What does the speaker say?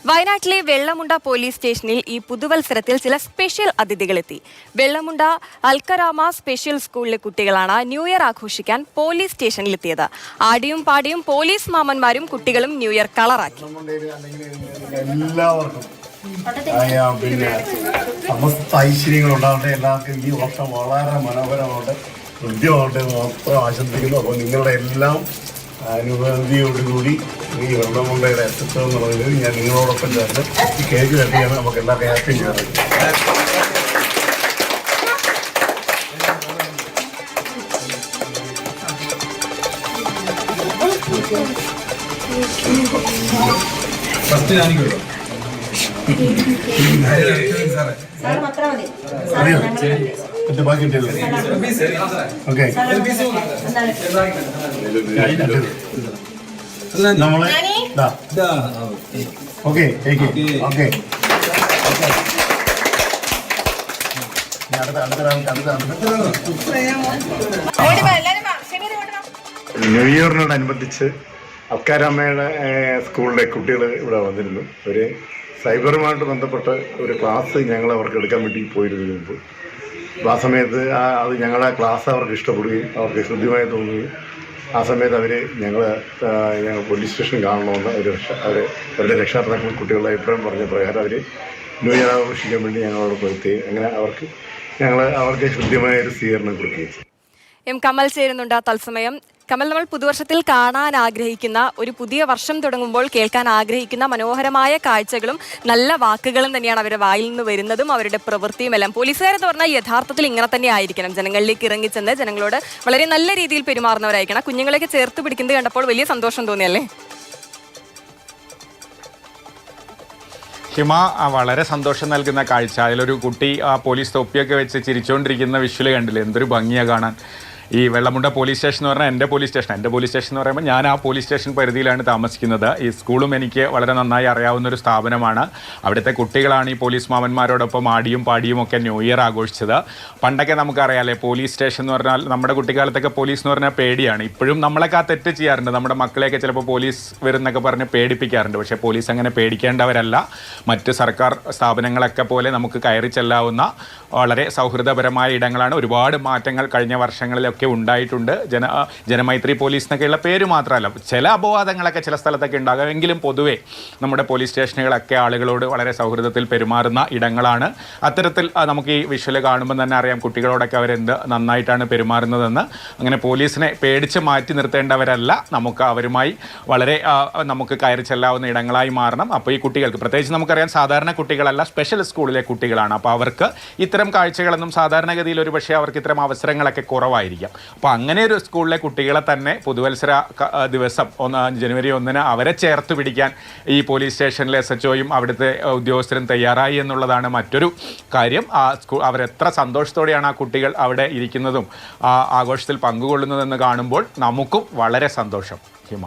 വയനാട്ടിലെ വെള്ളമുണ്ട പോലീസ് സ്റ്റേഷനിൽ ഈ പുതുവത്സരത്തിൽ ചില സ്പെഷ്യൽ അതിഥികളെത്തി. വെള്ളമുണ്ട അൽക്കരാമ സ്പെഷ്യൽ സ്കൂളിലെ കുട്ടികളാണ് ന്യൂ ഇയർ ആഘോഷിക്കാൻ പോലീസ് സ്റ്റേഷനിലെത്തിയത്. ആടിയും പാടിയും പോലീസ് മാമന്മാരും കുട്ടികളും ന്യൂ ഇയർ കളറാക്കി. പിന്നെ സമസ്ത ഐശ്വര്യങ്ങളുണ്ടാവട്ടെ, എല്ലാവർക്കും ഈ വർഷം വളരെ മനോഹരമാവട്ടെ, ഹൃദ്യമാവട്ടെ മാത്രം ആശംസിക്കുന്നു. അപ്പോൾ നിങ്ങളുടെ എല്ലാം അനുമതിയോടുകൂടി ഈ വെള്ളമുണ്ടയുടെ അസ്തിത്വം എന്ന് പറയുന്നത് ഞാൻ നിങ്ങളോടൊപ്പം ചേർന്ന് ഈ കേക്ക് കെട്ടിയാണ് നമുക്ക് എല്ലാവർക്കും ഹാപ്പി ചെയ്യാറ്. ഫസ്റ്റ് ഞാനിക്കുള്ളൂ. ബാക്കി ഓക്കെ, നമ്മള് ഓക്കെ ഓക്കെ ന്യൂ ഇയറിനോടനുബന്ധിച്ച് അൽക്കരാമയുടെ സ്കൂളിലെ കുട്ടികൾ ഇവിടെ വന്നിരുന്നു. ഒരു സൈബറുമായിട്ട് ബന്ധപ്പെട്ട ഒരു ക്ലാസ് ഞങ്ങൾ അവർക്ക് എടുക്കാൻ വേണ്ടി പോയിരുന്നു മുമ്പ്. അപ്പോൾ ആ സമയത്ത് അത് ഞങ്ങളുടെ ക്ലാസ് അവർക്ക് ഇഷ്ടപ്പെടുകയും അവർക്ക് ഹൃദ്യമായി തോന്നുകയും ആ സമയത്ത് അവർ ഞങ്ങൾ പോലീസ് സ്റ്റേഷൻ കാണണമെന്ന് അവരുടെ രക്ഷാകർത്താക്കൾ കുട്ടികളുടെ അഭിപ്രായം പറഞ്ഞ പ്രകാരം അവർ ന്യൂ ഇയർ ആഘോഷിക്കാൻ വേണ്ടി ഞങ്ങളോട് പോയി. അങ്ങനെ അവർക്ക് ഹൃദ്യമായ ഒരു സ്വീകരണം കൊടുക്കുകയും. എം കമൽ ചേരുന്നുണ്ട് തത്സമയം. കമൽ, നമ്മൾ പുതുവർഷത്തിൽ കാണാൻ ആഗ്രഹിക്കുന്ന, ഒരു പുതിയ വർഷം തുടങ്ങുമ്പോൾ കേൾക്കാൻ ആഗ്രഹിക്കുന്ന മനോഹരമായ കാഴ്ചകളും നല്ല വാക്കുകളും തന്നെയാണ് അവരുടെ വായിൽ നിന്ന് വരുന്നതും അവരുടെ പ്രവൃത്തിയും എല്ലാം. പോലീസുകാരെന്ന് പറഞ്ഞാൽ യഥാർത്ഥത്തിൽ ഇങ്ങനെ തന്നെ ആയിരിക്കണം. ജനങ്ങളിലേക്ക് ഇറങ്ങിച്ചെന്ന് ജനങ്ങളോട് വളരെ നല്ല രീതിയിൽ പെരുമാറുന്നവരായിരിക്കണം. കുഞ്ഞുങ്ങളെയൊക്കെ ചേർത്ത് പിടിക്കുന്നത് കണ്ടപ്പോൾ വലിയ സന്തോഷം തോന്നിയല്ലേ? ഹിമ, വളരെ സന്തോഷം നൽകുന്ന കാഴ്ച. അതിലൊരു കുട്ടി പോലീസ് തൊപ്പിയൊക്കെ വെച്ച് ചിരിച്ചുകൊണ്ടിരിക്കുന്ന വിഷ്വൽ കണ്ടില്ലേ? എന്തൊരു ഭംഗിയാണ് കാണാൻ. ഈ വെള്ളമുണ്ട പോലീസ് സ്റ്റേഷൻ എന്ന് പറഞ്ഞാൽ എൻ്റെ പോലീസ് സ്റ്റേഷൻ എന്ന് പറയുമ്പോൾ ഞാൻ ആ പോലീസ് സ്റ്റേഷൻ പരിധിയിലാണ് താമസിക്കുന്നത്. ഈ സ്കൂളും എനിക്ക് വളരെ നന്നായി അറിയാവുന്നൊരു സ്ഥാപനമാണ്. അവിടുത്തെ കുട്ടികളാണ് ഈ പോലീസ് മാമന്മാരോടൊപ്പം ആടിയും പാടിയും ഒക്കെ ന്യൂ ഇയർ ആഘോഷിച്ചത്. പണ്ടൊക്കെ നമുക്കറിയാമല്ലേ, പോലീസ് സ്റ്റേഷൻ എന്ന് പറഞ്ഞാൽ നമ്മുടെ കുട്ടിക്കാലത്തൊക്കെ പോലീസ് എന്ന് പറഞ്ഞാൽ പേടിയാണ്. ഇപ്പോഴും നമ്മളൊക്കെ ആ തെറ്റ് ചെയ്യാറുണ്ട്. നമ്മുടെ മക്കളെയൊക്കെ ചിലപ്പോൾ പോലീസ് വരുന്നൊക്കെ പറഞ്ഞ് പേടിപ്പിക്കാറുണ്ട്. പക്ഷേ പോലീസ് അങ്ങനെ പേടിക്കേണ്ടവരല്ല. മറ്റ് സർക്കാർ സ്ഥാപനങ്ങളൊക്കെ പോലെ നമുക്ക് കയറി ചെല്ലാവുന്ന വളരെ സൗഹൃദപരമായ ഇടങ്ങളാണ്. ഒരുപാട് മാറ്റങ്ങൾ കഴിഞ്ഞ വർഷങ്ങളിലൊക്കെ ഉണ്ടായിട്ടുണ്ട്. ജനമൈത്രി പോലീസ് എന്നൊക്കെയുള്ള പേര് മാത്രമല്ല, ചില അപവാദങ്ങളൊക്കെ ചില സ്ഥലത്തൊക്കെ ഉണ്ടാകും. എങ്കിലും പൊതുവെ നമ്മുടെ പോലീസ് സ്റ്റേഷനുകളൊക്കെ ആളുകളോട് വളരെ സൗഹൃദത്തിൽ പെരുമാറുന്ന ഇടങ്ങളാണ്. അത്തരത്തിൽ നമുക്ക് ഈ വിഷ്വൽ കാണുമ്പോൾ തന്നെ അറിയാം കുട്ടികളോടൊക്കെ അവരെന്ത് നന്നായിട്ടാണ് പെരുമാറുന്നതെന്ന്. അങ്ങനെ പോലീസിനെ പേടിച്ച് മാറ്റി നിർത്തേണ്ടവരല്ല. നമുക്ക് അവരുമായി വളരെ നമുക്ക് കയറി ചെല്ലാവുന്ന ഇടങ്ങളായി മാറണം. അപ്പോൾ ഈ കുട്ടികൾക്ക് പ്രത്യേകിച്ച് നമുക്കറിയാം സാധാരണ കുട്ടികളല്ല, സ്പെഷ്യൽ സ്കൂളിലെ കുട്ടികളാണ്. അപ്പോൾ അവർക്ക് ഇത്തരം കാഴ്ചകളൊന്നും സാധാരണഗതിയിൽ ഒരു പക്ഷേ അവർക്ക് ഇത്തരം അവസരങ്ങളൊക്കെ കുറവായിരിക്കും. അപ്പോൾ അങ്ങനെ ഒരു സ്കൂളിലെ കുട്ടികളെ തന്നെ പുതുവത്സര ദിവസം ജനുവരി 1 അവരെ ചേർത്ത് പിടിക്കാൻ ഈ പോലീസ് സ്റ്റേഷനിലെ SHOയും അവിടുത്തെ ഉദ്യോഗസ്ഥരും തയ്യാറായി എന്നുള്ളതാണ് മറ്റൊരു കാര്യം. അവരെത്ര സന്തോഷത്തോടെയാണ് ആ കുട്ടികൾ അവിടെ ഇരിക്കുന്നതും ആ ആഘോഷത്തിൽ പങ്കുകൊള്ളുന്നതെന്ന് കാണുമ്പോൾ നമുക്കും വളരെ സന്തോഷം. ഹിമ.